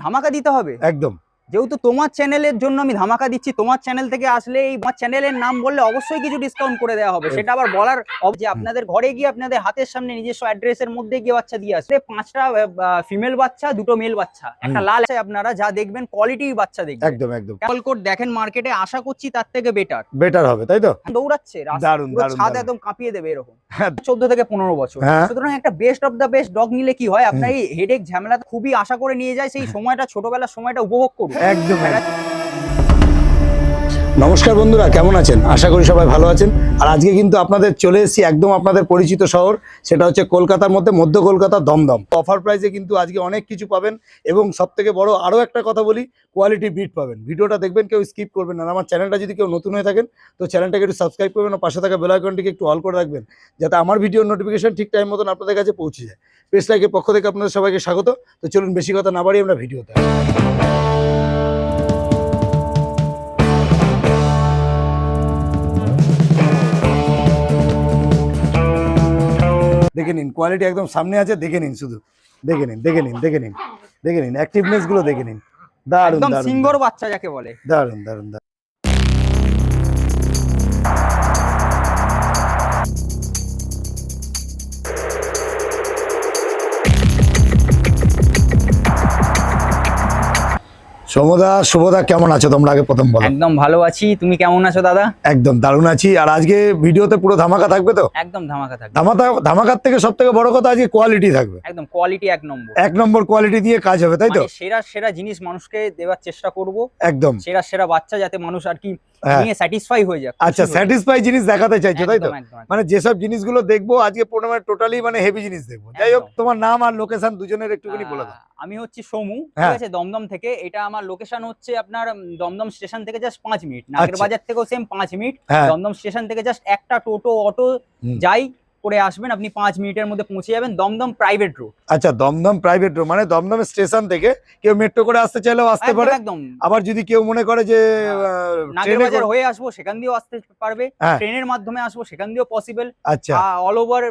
ধামাকা দিতে হবে একদম। যেহেতু তোমার চ্যানেলের জন্য আমি ধামাকা দিচ্ছি, তোমার চ্যানেল থেকে আসলে এই আমার চ্যানেলের নাম বললে অবশ্যই কিছু ডিসকাউন্ট করে দেওয়া হবে। সেটা আবার বলার যে আপনাদের ঘরে গিয়ে আপনাদের হাতের সামনে নিজস্ব অ্যাড্রেসের মধ্যে গিয়ে বাচ্চা দিয়ে আসবে। 5টা ফিমেল বাচ্চা, 2টো মেল বাচ্চা, একটা লাল আছে। আপনারা যা দেখবেন কোয়ালিটি বাচ্চা দেখবেন। একদম একদম। কল কোড দেখেন মার্কেটে, আশা করছি তার থেকে বেটার হবে, তাই তো? দৌড়াচ্ছে দারুণ দারুণ, ছাদ একদম কাঁপিয়ে দেবে এরকম। 14 থেকে 15 বছর। সুতরাং একটা best of the best dog নিলে কি হয়, আপনার এই হেডেক ঝামেলা খুবই আশা করে নিয়ে যায়। সেই সময়টা, ছোটবেলার সময়টা উপভোগ করুন। একদম। নমস্কার বন্ধুরা, কেমন আছেন? আশা করি সবাই ভালো আছেন। আর আজকে কিন্তু আপনাদের চলে এসেছি একদম আপনাদের পরিচিত শহর, সেটা হচ্ছে কলকাতার মধ্যে মধ্য কলকাতা দমদম। অফার প্রাইসে কিন্তু আজকে অনেক কিছু পাবেন, এবং সব থেকে বড় আরও একটা কথা বলি, কোয়ালিটি বিট পাবেন। ভিডিওটা দেখবেন, কেউ স্কিপ করবেন না। আমার চ্যানেলটা যদি কেউ নতুন হয়ে থাকেন তো চ্যানেলটাকে একটু সাবস্ক্রাইব করবেন, আর পাশে থাকা বেল আইকনটিকে একটু অল করে রাখবেন, যাতে আমার ভিডিওর নোটিফিকেশন ঠিক টাইম মতন আপনাদের কাছে পৌঁছে যায়। পেজ লাইকের পক্ষ থেকে আপনাদের সবাইকে স্বাগত। তো চলুন বেশি কথা না বাড়িয়ে আমরা ভিডিওতে। দেখে নিন, কোয়ালিটি একদম সামনে আছে। দেখে নিন, শুধু দেখে নিন, দেখে নিন, দেখে নিন, দেখে নিন, অ্যাক্টিভনেস গুলো দেখে নিন। দারুণ একদম দারুণ, সিঙ্গর বাচ্চা যাকে বলে। দারুণ দারুণ দারুণ। সমদা, শুভদা, কেমন আছো তোমরা? আগে প্রথম বলো। একদম ভালো আছি, তুমি কেমন আছো দাদা? একদম দারুণ আছি। আর আজকে ভিডিওতে পুরো ধামাকা থাকবে তো? একদম ধামাকা থাকবে। ধামাকার থেকে সব থেকে বড় কথা, আজকে কোয়ালিটি থাকবে। একদম কোয়ালিটি এক নম্বর কোয়ালিটি দিয়ে কাজ হবে, তাই তো? সেরা সেরা জিনিস মানুষকে দেওয়ার চেষ্টা করব। একদম সেরা সেরা বাচ্চা, যাতে মানুষ আর কি নিয়ে স্যাটিসফাই হয়ে যায়। আচ্ছা, স্যাটিসফাই জিনিস দেখাতে চাইছো, তাই তো? মানে যেসব জিনিসগুলো দেখবো আজকে টোটালি মানে হেভি জিনিস দেখবো। যাই হোক, তোমার নাম আর লোকেশন দুজনের একটুখানি বলে দাও। আমি হচ্ছি সমু, ঠিক আছে, দমদম থেকে। এটা আমার লোকেশন হচ্ছে আপনার দমদম স্টেশন থেকে জাস্ট 5 মিনিট। নাগের বাজার থেকেও সেম 5 মিনিট। দমদম স্টেশন থেকে জাস্ট একটা টোটো অটো যাই করে আসবেন, আপনি 5 মিনিটের মধ্যে পৌঁছে যাবেন। Dum Dum private road. আচ্ছা, দমদম প্রাইভেট রোড মানে দমদম স্টেশন থেকে কেউ মেট্রো করে আসতে চাইলেও আসতে পারে। একদম। আবার যদি কেউ মনে করে যে নাগের বাজার হয়ে আসবো, সেখান দিয়েও আসতে পারবে। ট্রেনের মাধ্যমে আসবো, সেখান দিয়েও পসিবল। আচ্ছা, অল ওভার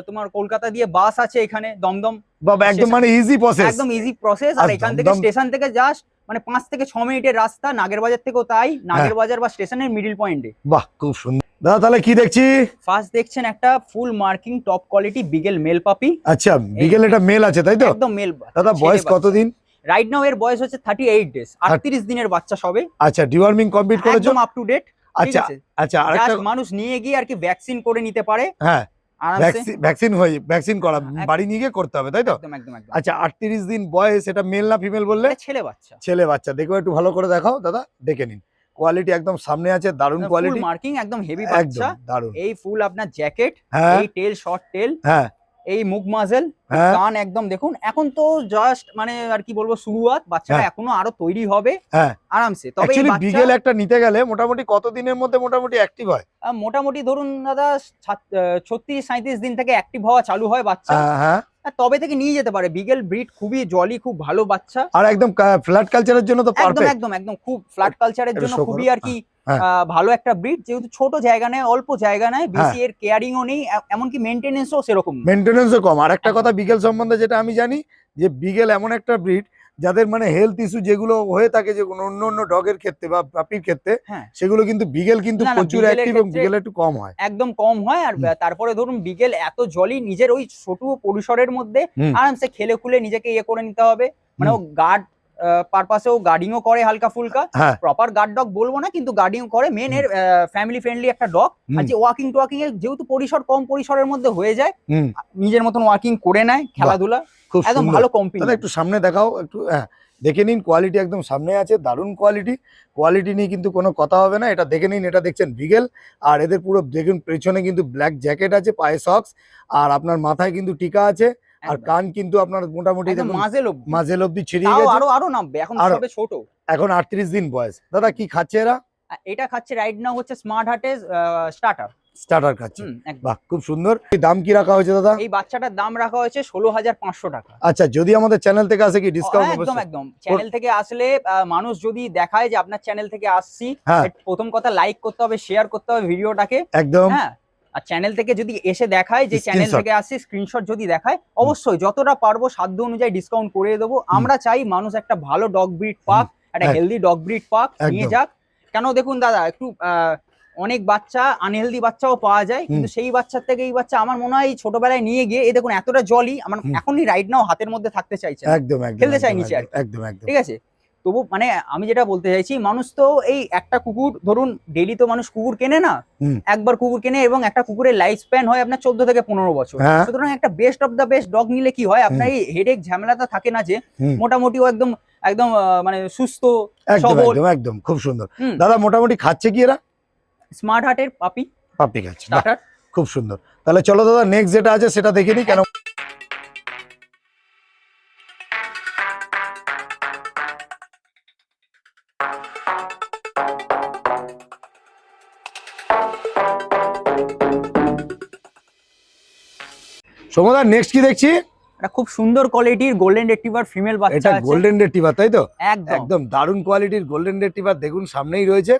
তোমার কলকাতা দিয়ে বাস আছে এখানে দমদম। বাবা, একদম মানে ইজি প্রসেস, একদম ইজি প্রসেস। আর এখান থেকে স্টেশন থেকে জাস্ট মানে 5 থেকে 6 মিনিটের রাস্তা। নাগের বাজার থেকেও তাই, নাগের বাজার বা স্টেশনের মিডল পয়েন্টে। বাহ, খুব সুন্দর। দাদা, তাহলে কি দেখছি? ফার্স্ট দেখছেন একটা full marking top quality beagle male puppy. আচ্ছা, বিগেল এটা মেল আছে, তাই তো? একদম মেল। দাদা, বয়স কতদিন? রাইট নাও এর বয়স হচ্ছে 38 ডেজ, 38 দিনের বাচ্চা সবে। আচ্ছা, ডিওয়ার্মিং কমপ্লিট করেছো? একদম আপ টু ডেট। আচ্ছা আচ্ছা, আরেকটা মানুষ নিয়ে গিয়ে আর কি ভ্যাকসিন করে নিতে পারে। হ্যাঁ, ভ্যাকসিন করা বাড়ি নিয়ে গিয়ে করতে হবে, তাই তো? একদম একদম একদম। আচ্ছা, 38 দিন বয়স। এটা মেল না ফিমেল বললে? ছেলে বাচ্চা। ছেলে বাচ্চা। দেখো, একটু ভালো করে দেখাও দাদা, দেখে নিন। কোয়ালিটি একদম সামনে আছে, দারুণ কোয়ালিটি, ফুল মার্কিং, একদম হেভি বাচ্চা, দারুণ। এই ফুল আপনার জ্যাকেট, এই টেল শর্ট টেল, হ্যাঁ, এই মুখ মাজেল, কান একদম দেখুন। এখন তো জাস্ট মানে আর কি বলবো, শুরুয়াত। বাচ্চাটা এখনো আরো তৈরি হবে আরামসে। তবে এই বিগেল একটা নিতে গেলে মোটামুটি কত দিনের মধ্যে মোটামুটি অ্যাক্টিভ হয়? মোটামুটি ধরুন দাদা 36-37 দিন থেকে অ্যাক্টিভ হওয়া চালু হয় বাচ্চা। তবে থেকে নিয়ে যেতে পারে। বিগেল ব্রিড খুবই জলি, খুব ভালো বাচ্চা। আর একদম ফ্ল্যাট কালচারের জন্য তো পারফেক্ট। একদম একদম খুব ফ্ল্যাট কালচারের জন্য খুবই আর কি ভালো একটা ব্রিড। যেহেতু ছোট জায়গা নেয়, অল্প জায়গা নেয়, বেশি এর কেয়ারিংও নেই, এমনকি মেইনটেনেন্সও সেরকম, মেইনটেনেন্সও কম। আর একটা কথা বিগেল সম্বন্ধে যেটা আমি জানি, যে বিগেল এমন একটা ব্রিড যাদের মানে হেলথ ইস্যু যেগুলো হয়ে থাকে, যে অন্য অন্য ডগের ক্ষেত্রে বা পাপির ক্ষেত্রে, সেগুলো কিন্তু বিগেল কিন্তু প্রচুর অ্যাক্টিভ, এবং বিগেল একটু কম হয়, একদম কম হয়। আর তারপরে ধরুন বিগেল এত জলি, নিজের ওই ছোট পরিসরের মধ্যে আরামসে খেলে খুলে নিজেকে ইয়ে করে নিতে হবে। মানে ও গার্ড পারপাসেও গার্ডিংও করে হালকা ফুলকা। প্রপার গার্ড ডগ বলবো না, কিন্তু গার্ডিং করে। মেন এর ফ্যামিলি ফ্রেন্ডলি একটা ডগ। আর যে ওয়াকিং টোয়াকিং এর যেহেতু পরিসর কম, পরিসরের মধ্যে হয়ে যায়, নিজের মতন ওয়াকিং করে নেয়, খেলাধুলা একদম ভালো কমপ্লিট। একটু সামনে দেখাও একটু, দেখে নিন। কোয়ালিটি একদম সামনে আছে, দারুণ কোয়ালিটি। কোয়ালিটি নিয়ে কিন্তু কোনো কথা হবে না। এটা দেখে নিন, এটা দেখছেন বিগেল। আর এদের পুরো দেখুন, পেছনে কিন্তু ব্ল্যাক জ্যাকেট আছে, পায়ে সক্স, আর আপনার মাথায় কিন্তু টিকা আছে, আর কান কিন্তু আপনার মোটামুটি মাঝেল অব্দি ছিঁড়ে গেছে। আরো নামবে, এখন সবে ছোট, এখন 38 দিন বয়স। দাদা, কি খাচ্ছে এরা? এটা খাচ্ছে রাইট নাও হচ্ছে স্মার্ট হার্টের স্টার্টার খাচ্ছে। বাহ, খুব সুন্দর। দাম কি রাখা হয়েছে দাদা? এই বাচ্চাটার দাম রাখা হয়েছে 16,500 টাকা। আচ্ছা, যদি আমাদের চ্যানেল থেকে আসে কি ডিসকাউন্ট হবে? একদম একদম। চ্যানেল থেকে আসলে মানুষ যদি দেখায় যে আপনার চ্যানেল থেকে আসছি, প্রথম কথা লাইক করতে হবে, শেয়ার করতে হবে ভিডিওটাকে, একদম। আর চ্যানেল থেকে যদি এসে দেখায় যে চ্যানেল থেকে আসছে, স্ক্রিনশট যদি দেখায়, অবশ্যই যতটা পারবো সাধ্য অনুযায়ী ডিসকাউন্ট করে দেবো। আমরা চাই মানুষ একটা ভালো ডগ ব্রিড পাক, একটা হেলদি ডগ ব্রিড পাক, নিয়ে যাক। কেন দেখুন দাদা, একটু অনেক বাচ্চা আনহেলদি বাচ্চাও পাওয়া যায়, কিন্তু সেই বাচ্চার থেকে এই বাচ্চা আমার মনে হয় ছোটবেলায় নিয়ে গিয়ে এই দেখুন এতটা জলই আমার এখনই রাইট নাও হাতের মধ্যে থাকতে চাইছে, একদম খেলতে চাই নিচে আর একদম একদম, ঠিক আছে। তবু মানে আমি যেটা বলতে চাইছি, মানুষ তো এই একটা কুকুর ধরুন ডেইলি তো মানুষ কুকুর কেনে না, একবার কুকুর কেনে, এবং একটা কুকুরের লাইফ স্প্যান হয় আপনার 14 থেকে 15 বছর। সুতরাং একটা best of the best dog নিলে কি হয়, আপনার এই হেডেক ঝামেলাটা থাকে না, যে মোটামুটি ও একদম একদম মানে সুস্থ সবল। একদম একদম, খুব সুন্দর দাদা। মোটামুটি খাচ্ছে কি এরা? স্মার্ট হার্টের পাপি খাচ্ছে, খুব সুন্দর। তাহলে চলো দাদা নেক্সট যেটা আছে সেটা দেখে নিই। কেন সোমদা নেক্সট কি দেখছি? এটা খুব সুন্দর কোয়ালিটির গোল্ডেন রিট্রিভার ফিমেল বাচ্চা আছে। এটা গোল্ডেন রিট্রিভার তাই তো? একদম একদম দারুণ কোয়ালিটির গোল্ডেন রিট্রিভার, দেখুন সামনেই রয়েছে।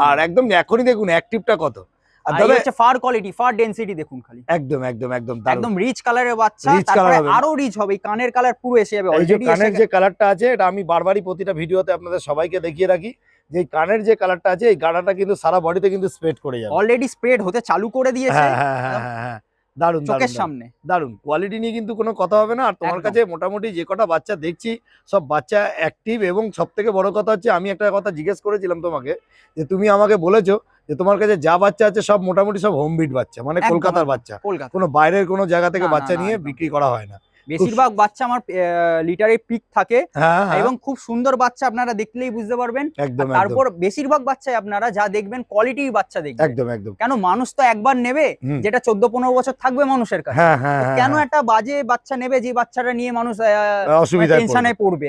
আর একদম এখনই দেখুন অ্যাক্টিভটা কত। আর দাদা হচ্ছে ফার কোয়ালিটি, ফার ডেনসিটি দেখুন খালি, একদম একদম একদম একদম রিচ কালারের বাচ্চা। তারপরে আরো রিচ হবে, কানের কালার পুরো এসে যাবে। অলরেডি কানের যে কালারটা আছে, এটা আমি বারবারই প্রতিটা ভিডিওতে আপনাদের সবাইকে দেখিয়ে রাখি, যে কানের যে কালারটা আছে এই কালারটা কিন্তু সারা বডিতে কিন্তু স্প্রেড করে যাবে। অলরেডি স্প্রেড হতে চালু করে দিয়েছে। হ্যাঁ, দারুন চোখের সামনে, দারুন কোয়ালিটি নিয়ে কিন্তু কোনো কথা হবে না। আর তোমার কাছে মোটামুটি যে কটা বাচ্চা দেখছি সব বাচ্চা অ্যাক্টিভ, এবং সব থেকে বড় কথা হচ্ছে আমি একটা কথা জিজ্ঞেস করেছিলাম তোমাকে, যে তুমি আমাকে বলেছো যে তোমার কাছে যা বাচ্চা আছে সব মোটামুটি সব হোম ব্রিড বাচ্চা, মানে কলকাতার বাচ্চা, কোনো বাইরের কোনো জায়গা থেকে বাচ্চা নিয়ে বিক্রি করা হয় না। বেশিরভাগ বাচ্চা আমার লিটারে পিক থাকে, এবং খুব সুন্দর বাচ্চা, আপনারা দেখলেই বুঝতে পারবেন। তারপর বেশিরভাগ বাচ্চাই আপনারা যা দেখবেন কোয়ালিটির বাচ্চা দেখবেন। একদম একদম, কেন মানুষ তো একবার নেবে, যেটা 14-15 বছর থাকবে মানুষের কাছে। কেন একটা বাজে বাচ্চা নেবে যে বাচ্চাটা নিয়ে মানুষ টেনশনে পড়বে?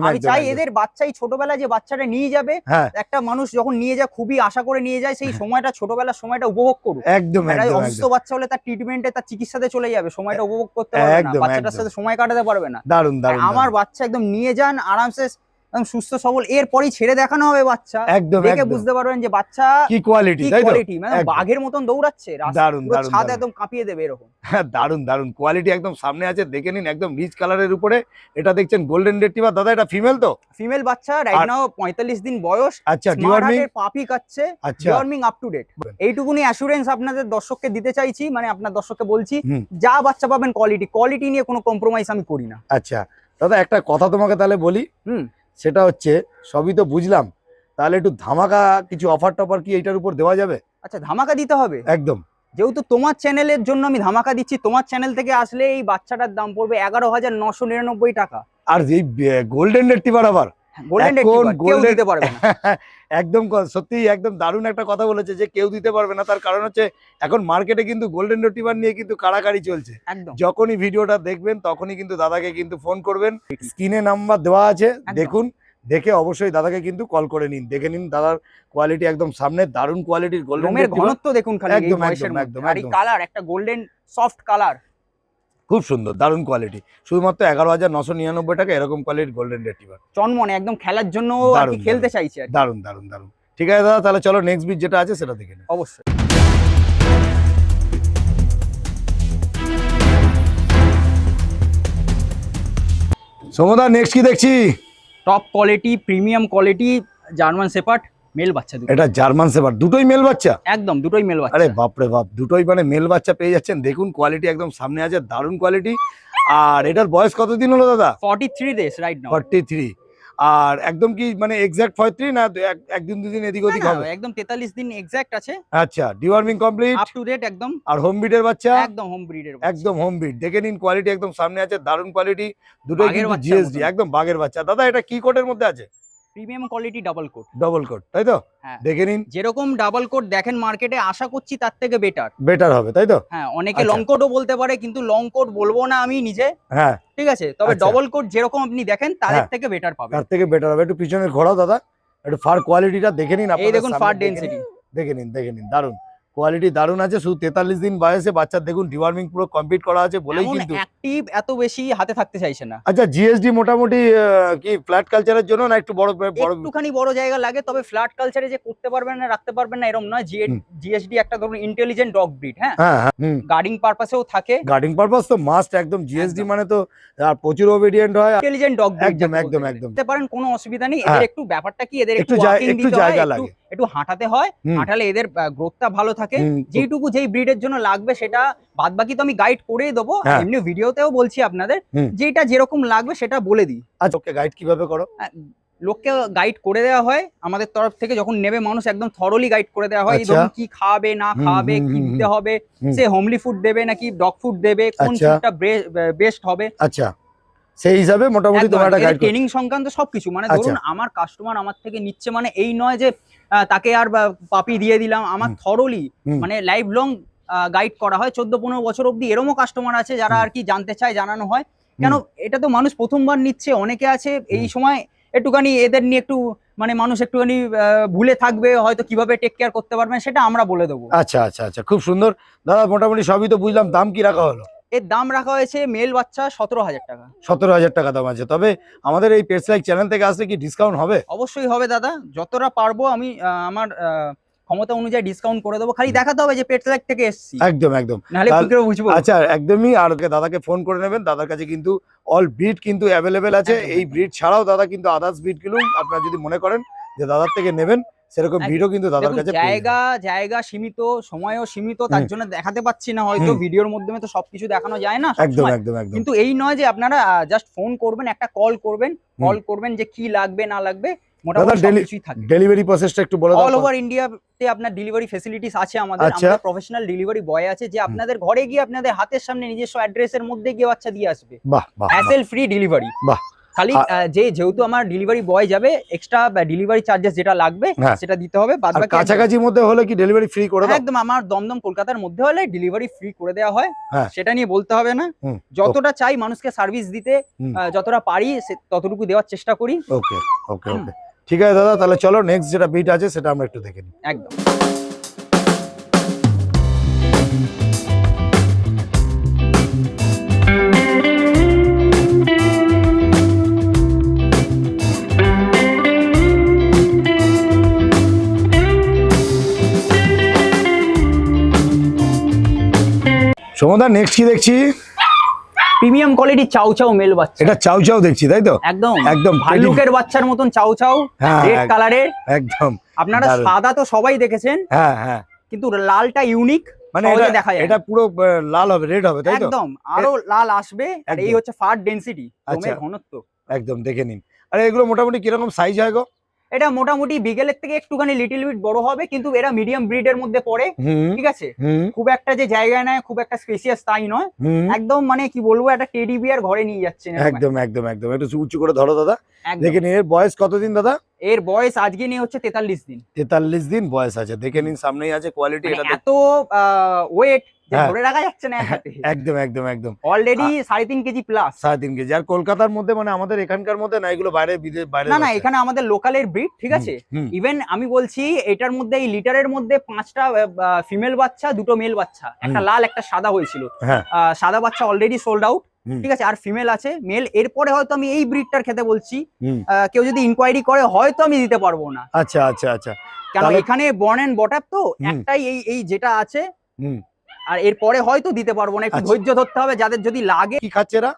আমি চাই এদের বাচ্চাই ছোটবেলায় যে বাচ্চাটা নিয়ে যাবে, একটা মানুষ যখন নিয়ে যায় খুবই আশা করে নিয়ে যায়, সেই সময়টা ছোটবেলার সময়টা উপভোগ করুক। একদম অসুস্থ বাচ্চা হলে তার ট্রিটমেন্টে, তার চিকিৎসাতে চলে যাবে, সময়টা উপভোগ করতে পারবে না, বাচ্চাটার সাথে সময় কাটাতে পারবে না। দারুন দারুন, আমার বাচ্চা একদম নিয়ে যান আরামসে, একদম সুস্থ সবল, এরপরই ছেড়ে দেখানো হবে বাচ্চা, দেখে বুঝতে পারবেন যে বাচ্চা কি কোয়ালিটি, তাই তো? মানে বাঘের মতন দৌড়াচ্ছে, দারুন দারুন, ছাদ একদম কাঁপিয়ে দেবে এরকম। দারুন দারুন কোয়ালিটি একদম সামনে আছে, দেখে নিন, একদম রিচ কালারের উপরে। এটা দেখছেন গোল্ডেন রিট্রিভার দাদা, এটা ফিমেল তো? ফিমেল বাচ্চা, রাইট নাও 45 দিন বয়স। আচ্ছা, ডিওয়ার্মিং পাপি খাচ্ছে, ডিওয়ার্মিং আপ টু ডেট। এইটুকুনি অ্যাসুরেন্স আপনাদের দর্শককে দিতে চাইছি, মানে আপনার দর্শককে বলছি, যা বাচ্চা পাবেন কোয়ালিটি নিয়ে কোনো কম্প্রোমাইজ আমি করি না। আচ্ছা দাদা, একটা কথা তোমাকে তাহলে বলি, সেটা হচ্ছে সবই তো বুঝলাম, তাহলে একটু ধামাকা কিছু অফার টফার কি এইটার উপর দেওয়া যাবে? আচ্ছা, ধামাকা দিতে হবে একদম, যেহেতু তোমার চ্যানেলের জন্য আমি ধামাকা দিচ্ছি। তোমার চ্যানেল থেকে আসলে এই বাচ্চাটার দাম পড়বে 11,999 টাকা। আর এই গোল্ডেন রিট্রিভার আবার একদম সত্যি একদম দারুণ একটা কথা বলেছে, যে কেউ দিতে পারবে না। তার কারণ হচ্ছে এখন মার্কেটে কিন্তু গোল্ডেন রিট্রিভার নিয়ে কিন্তু কাড়াকাড়ি চলছে। যখনই ভিডিওটা দেখবেন তখনই কিন্তু দাদাকে কিন্তু ফোন করবেন, স্ক্রিনে নাম্বার দেওয়া আছে, দেখুন, দেখে অবশ্যই দাদাকে কিন্তু কল করে নিন, দেখে নিন দাদার কোয়ালিটি একদম সামনে, দারুণ কোয়ালিটির গোল্ডেন ঘনত্ব দেখুন খালি, একদম একদম একদম, আর এই কালার একটা গোল্ডেন সফট কালার, খুব সুন্দর দারুণ কোয়ালিটি। শুধুমাত্র 11,999 টাকা এরকম কোয়ালিটির গোল্ডেন রিট্রিভার, চনমনে একদম খেলার জন্য আর কি খেলতে চাইছে। দারুণ দারুণ দারুণ। ঠিক আছে দাদা, তাহলে চলো নেক্সট বিট যেটা আছে সেটা দেখে নিই। অবশ্যই। সোমদা নেক্সট কি দেখছি? Top quality, premium quality German shepherd male বাচ্চা। এটা জার্মান শেপার্ড, দুটোই মেল বাচ্চা? একদম দুটোই মেল বাচ্চা। আরে বাপরে বাপ, দুটোই মানে মেল বাচ্চা পেয়ে যাচ্ছেন। দেখুন কোয়ালিটি একদম সামনে আছে, দারুণ কোয়ালিটি। আর এটার বয়স কতদিন হলো দাদা? 43 ডেজ রাইট নাও। 43। আর একদম কি মানে এক্সাক্ট 43 না একদিন দুদিন এদিক ওদিক হবে? একদম 43 দিন এক্সাক্ট আছে। আচ্ছা, deworming complete, up to date একদম। আর হোম ব্রিডের বাচ্চা? একদম হোম ব্রিডের, একদম হোম ব্রিড। দেখে নিন কোয়ালিটি একদম সামনে আছে, দারুণ কোয়ালিটি, দুটোই কিন্তু জিএসডি, একদম বাগের বাচ্চা। দাদা এটা কি কোটের মধ্যে আছে? Premium quality double coat. Double coat তাই তো? দেখে নিন, যেরকম ডাবল কোট দেখেন মার্কেটে, আশা করছি তার থেকে বেটার হবে, তাই তো? হ্যাঁ, অনেকে লং কোটও বলতে পারে, কিন্তু লং কোট বলবো না আমি নিজে। হ্যাঁ ঠিক আছে, তবে ডাবল কোট যেরকম আপনি দেখেন তার থেকে বেটার পাবেন। তার থেকে বেটার হবে। একটু পিছনে ঘোরাও দাদা, একটু ফার কোয়ালিটিটা দেখে নিন। এই দেখুন ফার ডেনসিটি, দেখে নিন দারুণ কোয়ালিটি দারুণ আছে। শুধু 43 দিন বয়সে বাচ্চার দেখুন ডিওয়ার্মিং পুরো কমপ্লিট করা আছে বলেই এমন কিন্তু অ্যাক্টিভ এত বেশি হাতে থাকতে চাইছে না। আচ্ছা জিএসডি মোটামুটি কি ফ্ল্যাট কালচারের জন্য না একটু বড় বড় একটুখানি বড় জায়গা লাগে, তবে ফ্ল্যাট কালচারে যে করতে পারবেন না রাখতে পারবেন না এরকম নয়। জিএসডি একটা ধরুন ইন্টেলিজেন্ট ডগ ব্রিড, হ্যাঁ গার্ডিং পারপাসেও থাকে। গার্ডিং পারপাস তো মাস্ট একদম, জিএসডি মানে তো আর প্রচুর ওবিডিয়েন্ট হয়, ইন্টেলিজেন্ট ডগ ব্রিড একদম একদম একদম করতে পারেন, কোনো অসুবিধা নেই। এদের একটু ব্যাপারটা কি, এদের একটু একটু জায়গা লাগে, একটু হাঁটাতে হয়, হাঁটালে এদের গ্রোথটা ভালো থাকে। যেটুকু যেই ব্রিডের জন্য লাগবে সেটা বাদ বাকি তো আমি গাইড করেই দেবো, এমনি ভিডিওতেও বলছি আপনাদের যেটা যেরকম লাগবে সেটা বলে দিই। আচ্ছা ওকে গাইড কিভাবে করো? লোককে গাইড করে দেওয়া হয় আমাদের তরফ থেকে, যখন নেবে মানুষ একদম থরলি গাইড করে দেওয়া হয়। ধরুন কি খাবে না খাবে, কি দিতে হবে, সে হোমলি ফুড দেবে নাকি ডগ ফুড দেবে, কোন ফুডটা বেস্ট হবে, আচ্ছা সেই হিসাবে মোটামুটি তোমার একটা গাইড ট্রেনিং সংক্রান্ত সবকিছু। মানে ধরুন আমার কাস্টমার আমার থেকে নিচ্ছে মানে এই নয় যে তাকে আর পাপি দিয়ে দিলাম, আমার থরলি মানে লাইফ লং গাইড করা হয়। 14-15 বছর অব্দি এরকমও কাস্টমার আছে যারা আর কি জানতে চায়, জানানো হয়। কেন এটা তো মানুষ প্রথমবার নিচ্ছে, অনেকে আছে এই সময় একটুখানি এদের নিয়ে একটু মানে মানুষ একটুখানি ভুলে থাকবে, হয়তো কিভাবে টেক কেয়ার করতে পারবেন সেটা আমরা বলে দেবো। আচ্ছা আচ্ছা আচ্ছা খুব সুন্দর দাদা, মোটামুটি সবই তো বুঝলাম। দাম কি রাখা হলো? এর দাম রাখা হয়েছে মেল বাচ্চা 17,000 টাকা। 17,000 টাকা দাম আছে। তবে আমাদের এই পেটস লাইক চ্যানেল থেকে আসলে কি ডিসকাউন্ট হবে? অবশ্যই হবে দাদা, যতটা পারবো আমি আমার ক্ষমতা অনুযায়ী ডিসকাউন্ট করে দেবো। খালি দেখাতে হবে যে পেটস লাইক থেকে এসেছি। একদম একদম, নাহলে কি করে বুঝবো? আচ্ছা একদমই। আর দাদাকে ফোন করে নেবেন, দাদার কাছে কিন্তু অল ব্রিড কিন্তু অ্যাভেলেবেল আছে। এই ব্রিড ছাড়াও দাদা কিন্তু আদার্স ব্রিড গুলো আপনারা যদি মনে করেন যে দাদার থেকে নেবেন, সেরকম ভিডিও কিন্তু দাদার কাছে জায়গা সীমিত, সময়ও সীমিত, তার জন্য দেখাতে পাচ্ছি না হয়তো ভিডিওর মাধ্যমে তো সবকিছু দেখানো যায় না। একদম একদম একদম। কিন্তু এই নয় যে আপনারা জাস্ট ফোন করবেন, একটা কল করবেন যে কি লাগবে না লাগবে, মোটামুটি সবকিছুই থাকে। ডেলিভারি প্রসেসটা একটু বলে দাও। অল ওভার ইন্ডিয়াতে আপনার ডেলিভারি ফ্যাসিলিটিস আছে আমাদের। আমাদের প্রফেশনাল ডেলিভারি বয় আছে যে আপনাদের ঘরে গিয়ে আপনাদের হাতের সামনে নিজস্ব অ্যাড্রেসের মধ্যে গিয়ে বাচ্চা দিয়ে আসবে। বাহ বাহ, হ্যাসেল ফ্রি ডেলিভারি। বাহ, খালি যেহেতু আমার ডেলিভারি বয় যাবে, এক্সট্রা ডেলিভারি চার্জেস যেটা লাগবে সেটা দিতে হবে। বাদ বাকি কাছাকাছির মধ্যে হলে কি ডেলিভারি ফ্রি করে দাও? একদম, আমার দমদম কলকাতার মধ্যে হলে ডেলিভারি ফ্রি করে দেওয়া হয়, সেটা নিয়ে বলতে হবে না। যতটা চাই মানুষকে সার্ভিস দিতে, যতটা পারি ততটুকু দেওয়ার চেষ্টা করি। ওকে ওকে ওকে, ঠিক আছে দাদা, তাহলে চলো নেক্সট যেটা বিট আছে সেটা আমরা একটু দেখে নিই। একদম। সমদা নেক্সট কি দেখছি? প্রিমিয়াম কোয়ালিটি চাউ চাউ মেল বাচ্চা। এটা চাউ চাউ দেখছি, তাই তো? একদম একদম ভাল্লুকের বাচ্চার মতন চাউ চাউ, রেড কালারের। একদম, আপনারা সাদা তো সবাই দেখেছেন, হ্যাঁ হ্যাঁ, কিন্তু লালটা ইউনিক, মানে দেখা যায়। এটা পুরো লাল হবে, রেড হবে, তাই তো? একদম, আরো লাল আসবে। আর এই হচ্ছে ফার ডেনসিটি, লোমের ঘনত্ব। একদম দেখে নিন। আর এগুলো মোটামুটি কিরকম সাইজ হয় গো? এটা মোটামুটি বিগেলের থেকে একটুখানি লিটল বিট বড় হবে, কিন্তু এরা মিডিয়াম ব্রিডের মধ্যে পড়ে। ঠিক আছে, খুব একটা যে জায়গা নেয়, খুব একটা স্পেসিয়াস তাই নয়। একদম মানে কি বলবো, একটা টেডি বিয়ার ঘরে নিয়ে যাচ্ছেন। একদম একদম একদম, একটু উঁচু করে ধরো দাদা, দেখে নিন। এর বয়স কতদিন দাদা? এর বয়স আজকে নিয়ে হচ্ছে 43 দিন। 43 দিন বয়স আছে, দেখে নিন। সামনেই আছে কোয়ালিটি। এটা এত ওয়েট ধরে রাখা যাচ্ছে না একদম একদম একদম। Already 3.5 KG plus. 3.5 কেজি। আর কলকাতার মধ্যে মানে আমাদের এখানকার মধ্যে না, এগুলো বাইরে বাইরে না, এখানে আমাদের লোকালের ব্রিড। ঠিক আছে, ইভেন আমি বলছি এটার মধ্যে এই লিটারের মধ্যে 5টা ফিমেল বাচ্চা, 2টো মেল বাচ্চা, একটা লাল একটা সাদা হয়েছিল। সাদা বাচ্চা অলরেডি সোল্ড আউট। ঠিক আছে, আর ফিমেল আছে, মেল। এরপরে হয়তো আমি এই ব্রিডটার খেতে বলছি, কেউ যদি ইনকোয়ারি করে হয়তো আমি দিতে পারবো না। আচ্ছা আচ্ছা আচ্ছা, কেন এখানে বর্ন এন্ড বট আপ তো একটাই, এই যেটা আছে। আর এরপরে হয়তো দিতে পারবো না, একটু ধৈর্য ধরতে হবে। যাদের যদি লাগে। কি খাচ্ছে এরা?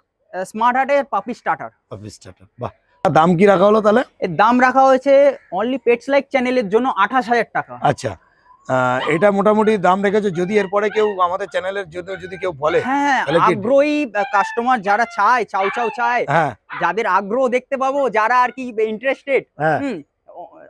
স্মার্ট হার্টের পাপি স্টার্টার। বাহ, দাম কি রাখা হলো তাহলে? এর দাম রাখা হয়েছে অনলি পেটস লাইক চ্যানেলের জন্য 28,000 টাকা। আচ্ছা, এটা মোটামুটি দাম রেখেছো। যদি এরপরে কেউ আমাদের চ্যানেলের জন্য যদি কেউ বলে, হ্যাঁ, আগ্রহী কাস্টমার যারা চায়, চাউ চাউ চায়, যাদের আগ্রহ দেখতে পাবো, যারা আর কি ইন্টারেস্টেড,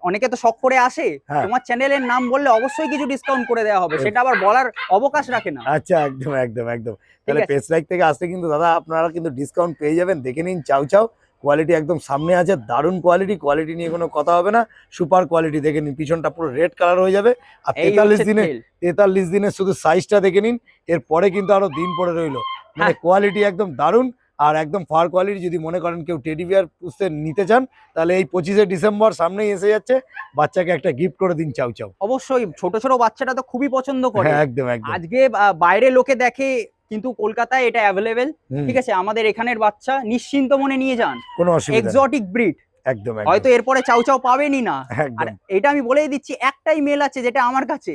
অনেকে তো শখ করে আসে, তোমার চ্যানেলের নাম বললে অবশ্যই কিছু ডিসকাউন্ট করে দেওয়া হবে, সেটা আবার বলার অবকাশ রাখে না। আচ্ছা, একদম একদম একদম। তাহলে পেটস লাইক থেকে আসতে কিন্তু দাদা আপনারা কিন্তু ডিসকাউন্ট পেয়ে যাবেন। দেখে নিন, চাউ চাউ কোয়ালিটি একদম সামনে আছে, দারুণ কোয়ালিটি। কোয়ালিটি নিয়ে কোনো কথা হবে না, সুপার কোয়ালিটি। দেখে নিন, পিছনটা পুরো রেড কালার হয়ে যাবে। আর 43 দিনে শুধু সাইজটা দেখে নিন। এরপরে কিন্তু আরো দিন পরে রইলো, মানে কোয়ালিটি একদম দারুণ। আর একদম ফার কোয়ালিটি। যদি মনে করেন কেউ টেডি বিয়ার পুষতে নিতে চান, তাহলে এই 25শে ডিসেম্বর সামনেই এসে যাচ্ছে, বাচ্চাকে একটা গিফট করে দিন চাউ চাউ। অবশ্যই ছোট ছোট বাচ্চাটা তো খুবই পছন্দ করে। হ্যাঁ, একদম একদম। আজকে বাইরে লোকে দেখে, কিন্তু কলকাতায় এটা অ্যাভেলেবেল। ঠিক আছে, আমাদের এখানের বাচ্চা নিশ্চিন্ত মনে নিয়ে যান, কোনো অসুবিধা নেই। এক্সোটিক ব্রিড, একদম হয়তো এরপরে চাউ চাউ পাবেনই না। আর একদম এটা আমি বলেই দিচ্ছি, একটাই মেল আছে যেটা আমার কাছে,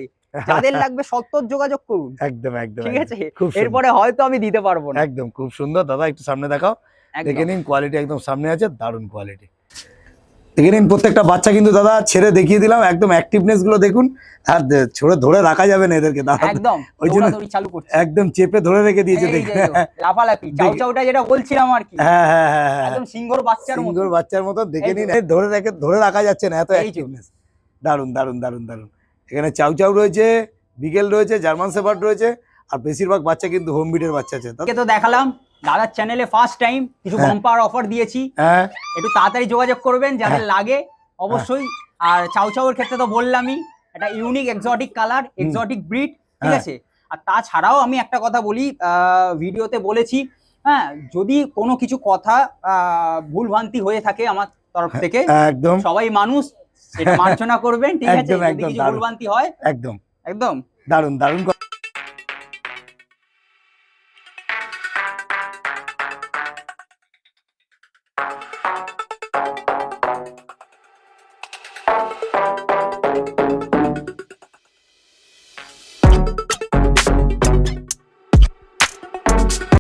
যাদের লাগবে সত্তর যোগাযোগ করুন। একদম একদম। ঠিক আছে, খুব এরপরে হয়তো আমি দিতে পারবো না। একদম খুব সুন্দর দাদা, একটু সামনে দেখাও, দেখে নিন কোয়ালিটি একদম সামনে আছে, দারুণ কোয়ালিটি। দেখে নিন প্রত্যেকটা বাচ্চা কিন্তু দাদা ছেড়ে দেখিয়ে দিলাম, একদম অ্যাক্টিভনেস গুলো দেখুন। আর ছোড়ে ধরে রাখা যাবে না এদেরকে দাদা, একদম ওই জন্য চালু করছে, একদম চেপে ধরে রেখে দিয়েছে। দেখে লাফালাফি চাউ চাউটা যেটা বলছিলাম আর কি, হ্যাঁ হ্যাঁ হ্যাঁ, একদম সিংহর বাচ্চার মতো। সিংহর বাচ্চার মতো। দেখে নিন ধরে রাখা যাচ্ছে না, এত অ্যাক্টিভনেস। দারুণ দারুণ দারুণ দারুণ। এখানে চাউ চাউ রয়েছে, বিগেল রয়েছে, জার্মান শেপার্ড রয়েছে, আর বেশিরভাগ বাচ্চা কিন্তু হোম ব্রিডের বাচ্চা আছে। তো দেখালাম দাদার চ্যানেলে ফার্স্ট টাইম কিছু বাম্পার অফার দিয়েছি, হ্যাঁ একটু তাড়াতাড়ি যোগাযোগ করবেন যাদের লাগে অবশ্যই। আর চাউ চাউয়ের ক্ষেত্রে তো বললামই, একটা unique exotic colour, exotic breed, ঠিক আছে। আর তাছাড়াও আমি একটা কথা বলি, ভিডিওতে বলেছি, হ্যাঁ, যদি কোনো কিছু কথা ভুলভ্রান্তি হয়ে থাকে আমার তরফ থেকে, একদম সবাই মানুষ, সেটা মার্জনা করবেন, ঠিক আছে, যদি কিছু ভুলভ্রান্তি হয়। একদম একদম দারুণ দারুণ।